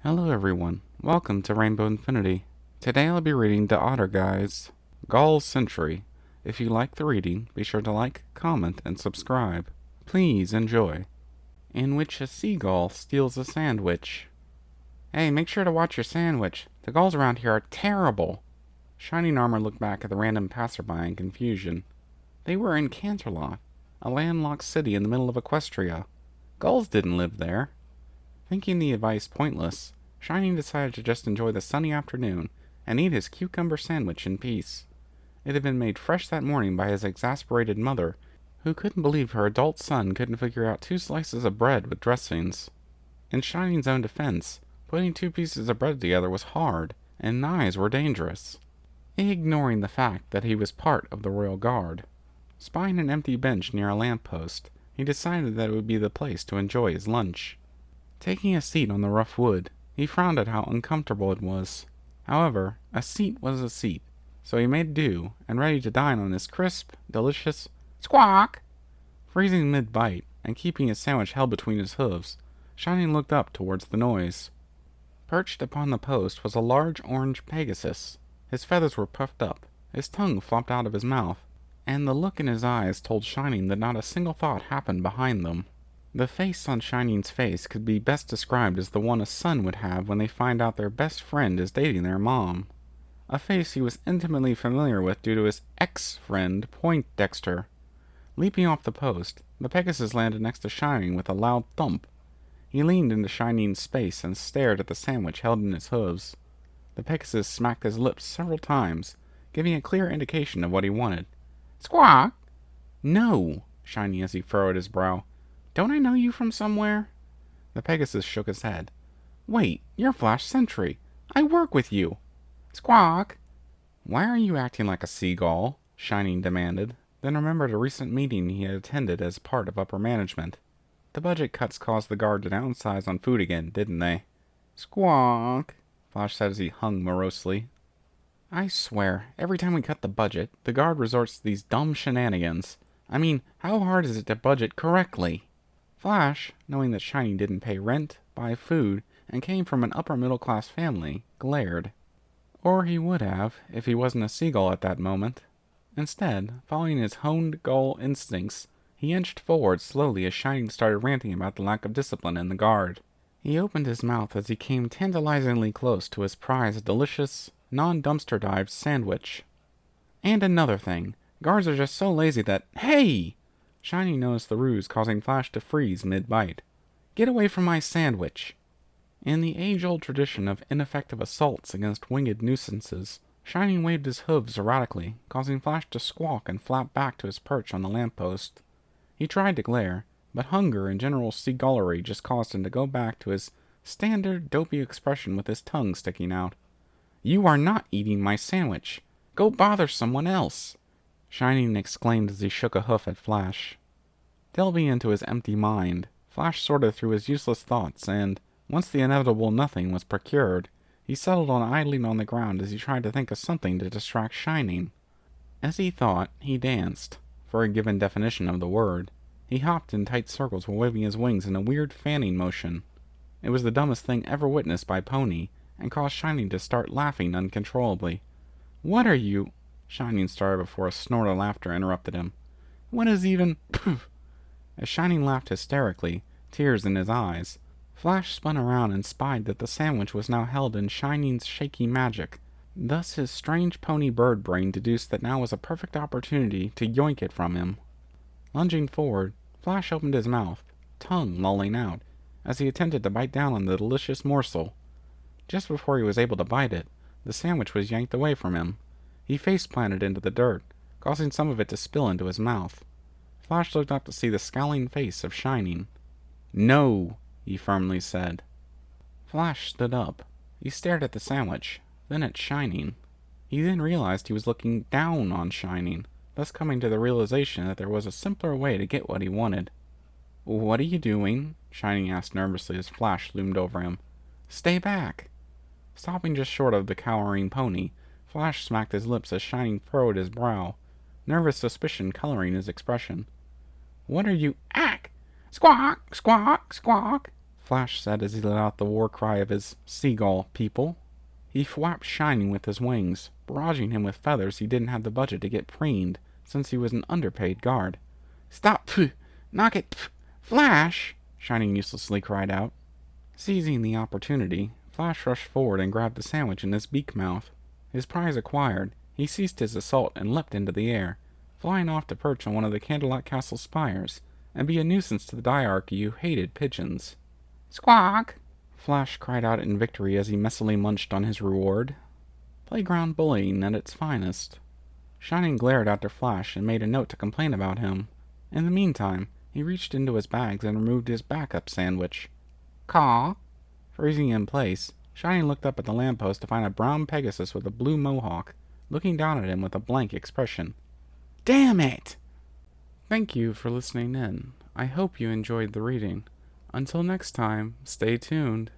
Hello everyone, welcome to Rainbow Infinity. Today I'll be reading daOtterGuy's Gull Sentry. If you like the reading, be sure to like, comment, and subscribe. Please enjoy. In which a seagull steals a sandwich. Hey, make sure to watch your sandwich. The gulls around here are terrible. Shining Armour looked back at the random passerby in confusion. They were in Canterlot, a landlocked city in the middle of Equestria. Gulls didn't live there. Thinking the advice pointless, Shining decided to just enjoy the sunny afternoon and eat his cucumber sandwich in peace. It had been made fresh that morning by his exasperated mother, who couldn't believe her adult son couldn't figure out 2 slices of bread with dressings. In Shining's own defense, putting 2 pieces of bread together was hard, and knives were dangerous. Ignoring the fact that he was part of the royal guard, spying an empty bench near a lamppost, he decided that it would be the place to enjoy his lunch. Taking a seat on the rough wood, he frowned at how uncomfortable it was. However, a seat was a seat, so he made do, and ready to dine on his crisp, delicious squawk. Freezing mid-bite, and keeping his sandwich held between his hooves, Shining looked up towards the noise. Perched upon the post was a large orange Pegasus. His feathers were puffed up, his tongue flopped out of his mouth, and the look in his eyes told Shining that not a single thought happened behind them. The face on Shining's face could be best described as the one a son would have when they find out their best friend is dating their mom. A face he was intimately familiar with due to his ex-friend, Poindexter. Leaping off the post, the Pegasus landed next to Shining with a loud thump. He leaned into Shining's space and stared at the sandwich held in his hooves. The Pegasus smacked his lips several times, giving a clear indication of what he wanted. Squawk! No, Shining as he furrowed his brow. Don't I know you from somewhere? The Pegasus shook his head. Wait, you're Flash Sentry. I work with you. Squawk! Why are you acting like a seagull? Shining demanded, then remembered a recent meeting he had attended as part of upper management. The budget cuts caused the guard to downsize on food again, didn't they? Squawk! Flash said as he hung morosely. I swear, every time we cut the budget, the guard resorts to these dumb shenanigans. I mean, how hard is it to budget correctly? Flash, knowing that Shining didn't pay rent, buy food, and came from an upper-middle-class family, glared. Or he would have, if he wasn't a seagull at that moment. Instead, following his honed gull instincts, he inched forward slowly as Shining started ranting about the lack of discipline in the guard. He opened his mouth as he came tantalizingly close to his prized delicious, non-dumpster-dived sandwich. And another thing, guards are just so lazy that— Hey! Shining noticed the ruse causing Flash to freeze mid-bite. Get away from my sandwich! In the age-old tradition of ineffective assaults against winged nuisances, Shining waved his hooves erratically, causing Flash to squawk and flap back to his perch on the lamppost. He tried to glare, but hunger and general seagullery just caused him to go back to his standard dopey expression with his tongue sticking out. You are not eating my sandwich. Go bother someone else! Shining exclaimed as he shook a hoof at Flash. Delving into his empty mind, Flash sorted through his useless thoughts, and, once the inevitable nothing was procured, he settled on idling on the ground as he tried to think of something to distract Shining. As he thought, he danced, for a given definition of the word. He hopped in tight circles while waving his wings in a weird fanning motion. It was the dumbest thing ever witnessed by Pony, and caused Shining to start laughing uncontrollably. What are you— Shining started before a snort of laughter interrupted him. What is even— Poof! As Shining laughed hysterically, tears in his eyes, Flash spun around and spied that the sandwich was now held in Shining's shaky magic. Thus his strange pony bird brain deduced that now was a perfect opportunity to yoink it from him. Lunging forward, Flash opened his mouth, tongue lolling out, as he attempted to bite down on the delicious morsel. Just before he was able to bite it, the sandwich was yanked away from him. He face-planted into the dirt, causing some of it to spill into his mouth. Flash looked up to see the scowling face of Shining. No, he firmly said. Flash stood up. He stared at the sandwich, then at Shining. He then realized he was looking down on Shining, thus coming to the realization that there was a simpler way to get what he wanted. What are you doing? Shining asked nervously as Flash loomed over him. Stay back! Stopping just short of the cowering pony, Flash smacked his lips as Shining furrowed his brow, nervous suspicion coloring his expression. What are you— Ack! Squawk! Squawk! Squawk! Flash said as he let out the war cry of his seagull people. He flapped Shining with his wings, barraging him with feathers he didn't have the budget to get preened, since he was an underpaid guard. "Stop! Pff! Knock it! Pff! Flash!" Shining uselessly cried out. Seizing the opportunity, Flash rushed forward and grabbed the sandwich in his beak mouth. His prize acquired, he ceased his assault and leapt into the air, flying off to perch on one of the Candlelight Castle spires, and be a nuisance to the diarchy who hated pigeons. "Squawk!" Flash cried out in victory as he messily munched on his reward. Playground bullying at its finest. Shining glared after Flash and made a note to complain about him. In the meantime, he reached into his bags and removed his backup sandwich. "Caw!" Freezing in place, Shining looked up at the lamppost to find a brown Pegasus with a blue mohawk, looking down at him with a blank expression. "Damn it!" Thank you for listening in. I hope you enjoyed the reading. Until next time, stay tuned.